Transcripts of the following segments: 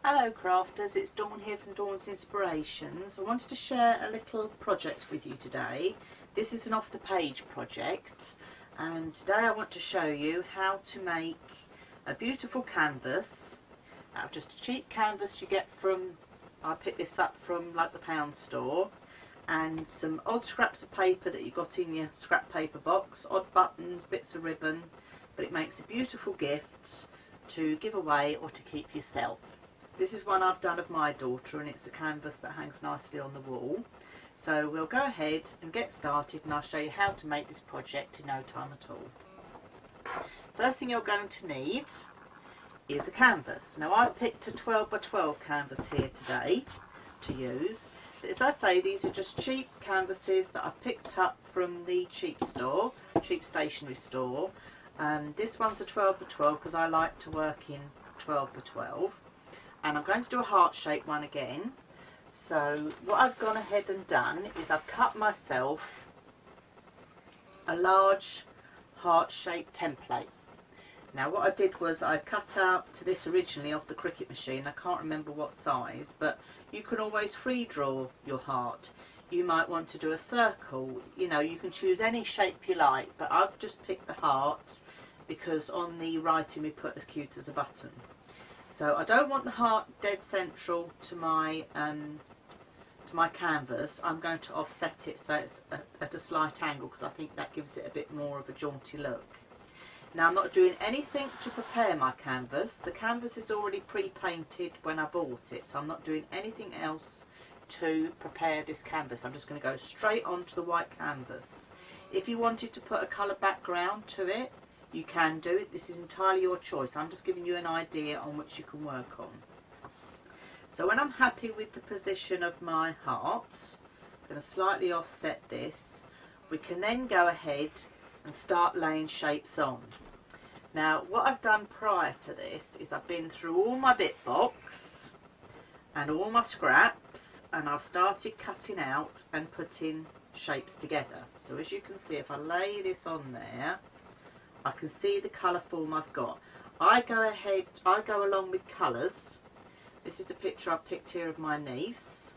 Hello crafters, it's Dawn here from Dawn's Inspirations. I wanted to share a little project with you today. This is an off the page project, and today I want to show you how to make a beautiful canvas out of just a cheap canvas you get from, I picked this up from like the pound store, and some odd scraps of paper that you got in your scrap paper box, odd buttons, bits of ribbon, but it makes a beautiful gift to give away or to keep for yourself. This is one I've done of my daughter, and it's the canvas that hangs nicely on the wall. So we'll go ahead and get started, and I'll show you how to make this project in no time at all. First thing you're going to need is a canvas. Now I've picked a 12 by 12 canvas here today to use. As I say, these are just cheap canvases that I've picked up from the cheap stationery store. This one's a 12 by 12 because I like to work in 12 by 12. And I'm going to do a heart-shaped one again. So what I've gone ahead and done is I've cut myself a large heart-shaped template. Now what I did was I cut out to this originally off the Cricut machine. I can't remember what size, but you can always free draw your heart. You might want to do a circle, you know, you can choose any shape you like, but I've just picked the heart because on the writing we put as cute as a button. So I don't want the heart dead central to my canvas. I'm going to offset it so it's at a slight angle because I think that gives it a bit more of a jaunty look. Now I'm not doing anything to prepare my canvas. The canvas is already pre-painted when I bought it, so I'm not doing anything else to prepare this canvas. I'm just going to go straight onto the white canvas. If you wanted to put a colour background to it, you can do it. This is entirely your choice. I'm just giving you an idea on which you can work on. So when I'm happy with the position of my hearts, I'm going to slightly offset this. We can then go ahead and start laying shapes on. Now what I've done prior to this is I've been through all my bit box and all my scraps, and I've started cutting out and putting shapes together. So as you can see, if I lay this on there, I can see the colour form I've got. I go along with colours. This is a picture I picked here of my niece.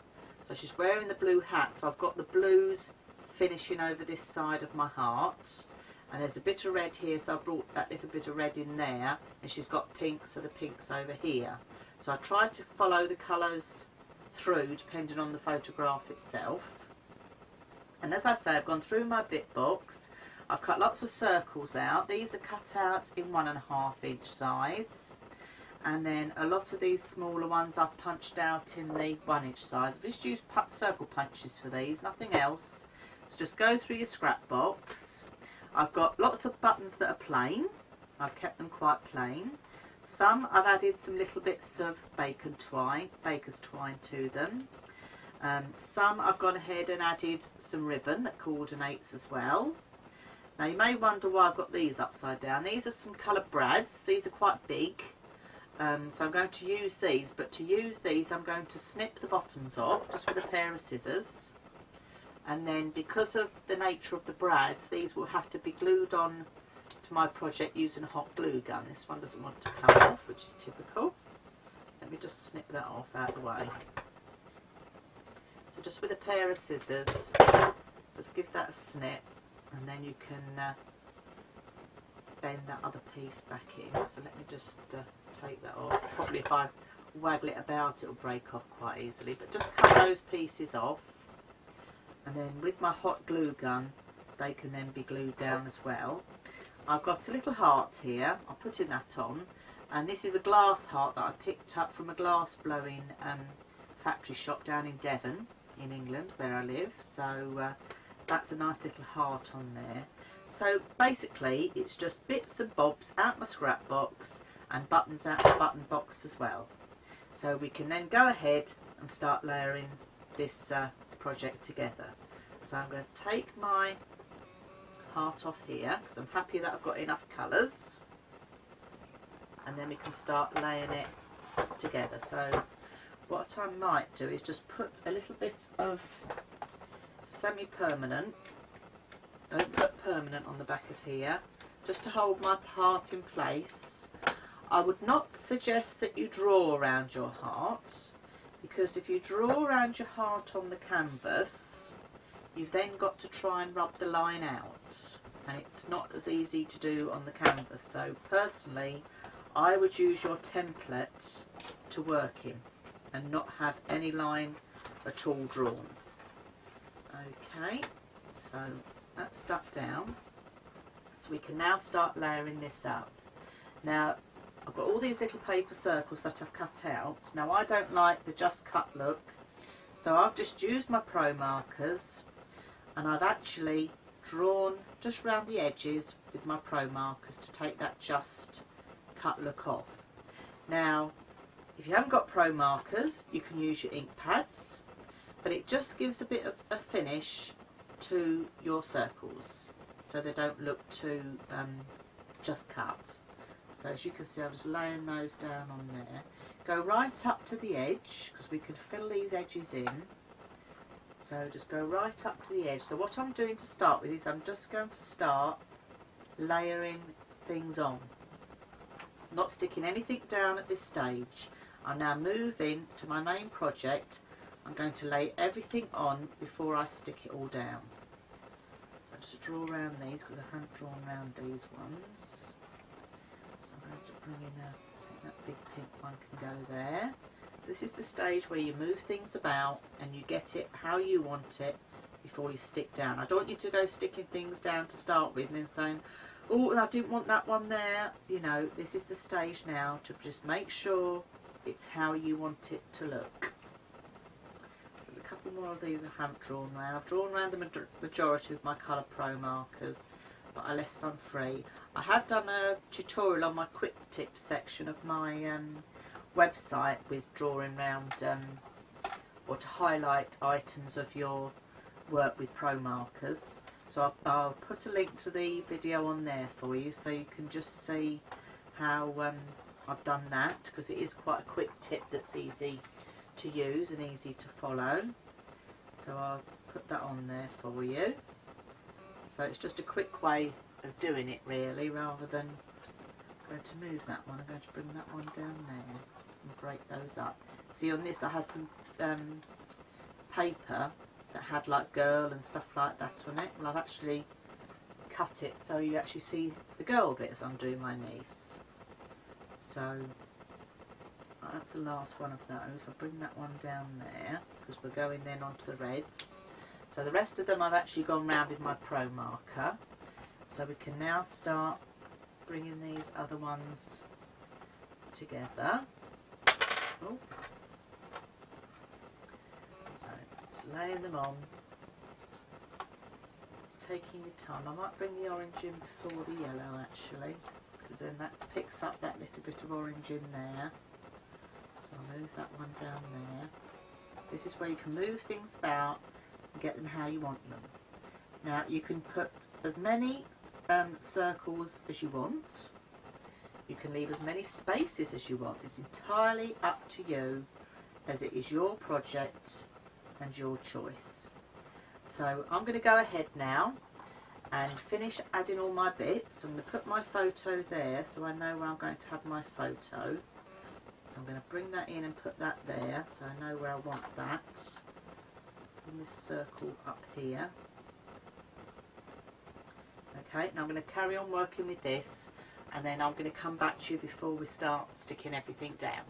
So she's wearing the blue hat, so I've got the blues finishing over this side of my heart. And there's a bit of red here, so I brought that little bit of red in there. And she's got pink, so the pink's over here. So I try to follow the colours through depending on the photograph itself. And as I say, I've gone through my bit box. I've cut lots of circles out. These are cut out in 1.5 inch size, and then a lot of these smaller ones I've punched out in the 1 inch size. I've just used circle punches for these, nothing else. So just go through your scrap box. I've got lots of buttons that are plain. I've kept them quite plain. Some I've added some little bits of baker's twine to them. Some I've gone ahead and added some ribbon that coordinates as well. Now you may wonder why I've got these upside down. These are some coloured brads. These are quite big, so I'm going to use these. But to use these I'm going to snip the bottoms off just with a pair of scissors. And then because of the nature of the brads, these will have to be glued on to my project using a hot glue gun. This one doesn't want to come off, which is typical. Let me just snip that off out of the way. So just with a pair of scissors, just give that a snip. And then you can bend that other piece back in. So let me just take that off. Probably if I waggle it about, it will break off quite easily. But just cut those pieces off. And then with my hot glue gun, they can then be glued down as well. I've got a little heart here. I'm putting that on. And this is a glass heart that I picked up from a glass blowing factory shop down in Devon, in England, where I live. So that's a nice little heart on there. So basically it's just bits and bobs out my scrap box and buttons out the button box as well. So we can then go ahead and start layering this project together. So I'm going to take my heart off here because I'm happy that I've got enough colours, and then we can start laying it together. So what I might do is just put a little bit of semi-permanent, don't put permanent on the back of here, just to hold my heart in place. I would not suggest that you draw around your heart, because if you draw around your heart on the canvas, you've then got to try and rub the line out, and it's not as easy to do on the canvas. So personally, I would use your template to work in and not have any line at all drawn. Okay, so that's stuck down. So we can now start layering this up. Now, I've got all these little paper circles that I've cut out. Now, I don't like the just cut look, so I've just used my pro markers, and I've actually drawn just round the edges with my pro markers to take that just cut look off. Now, if you haven't got pro markers, you can use your ink pads, but it just gives a bit of a finish to your circles, so they don't look too just cut. So as you can see, I'm just laying those down on there. Go right up to the edge, because we can fill these edges in. So just go right up to the edge. So what I'm doing to start with is I'm just going to start layering things on. Not sticking anything down at this stage. I'm now moving to my main project. I'm going to lay everything on before I stick it all down. So just draw around these, because I haven't drawn around these ones. Bring in that big pink one can go there. So this is the stage where you move things about and you get it how you want it before you stick down. I don't want you to go sticking things down to start with and then saying, oh, I didn't want that one there. You know, this is the stage now to just make sure it's how you want it to look. There's a couple more of these I haven't drawn around. I've drawn around the majority with my Colour Pro markers, but I left some free. I have done a tutorial on my quick tips section of my website with drawing around or to highlight items of your work with pro markers. So I'll put a link to the video on there for you, so you can just see how I've done that, because it is quite a quick tip that's easy to use and easy to follow. So I'll put that on there for you. So it's just a quick way of doing it really, rather than going to move that one. I'm going to bring that one down there and break those up. See, on this I had some paper that had like girl and stuff like that on it. Well, I've actually cut it so you actually see the girl bit as I'm doing my niece. So that's the last one of those. I'll bring that one down there, because we're going then onto the reds. So the rest of them I've actually gone round with my pro marker. So we can now start bringing these other ones together. Oh. So just laying them on. Just taking your time. I might bring the orange in before the yellow actually, because then that picks up that little bit of orange in there. So I'll move that one down there. This is where you can move things about and get them how you want them. Now you can put as many circles as you want. You can leave as many spaces as you want. It's entirely up to you, as it is your project and your choice. So I'm going to go ahead now and finish adding all my bits. I'm going to put my photo there so I know where I'm going to have my photo. So I'm going to bring that in and put that there so I know where I want that. And this circle up here. Okay, now I'm going to carry on working with this, and then I'm going to come back to you before we start sticking everything down.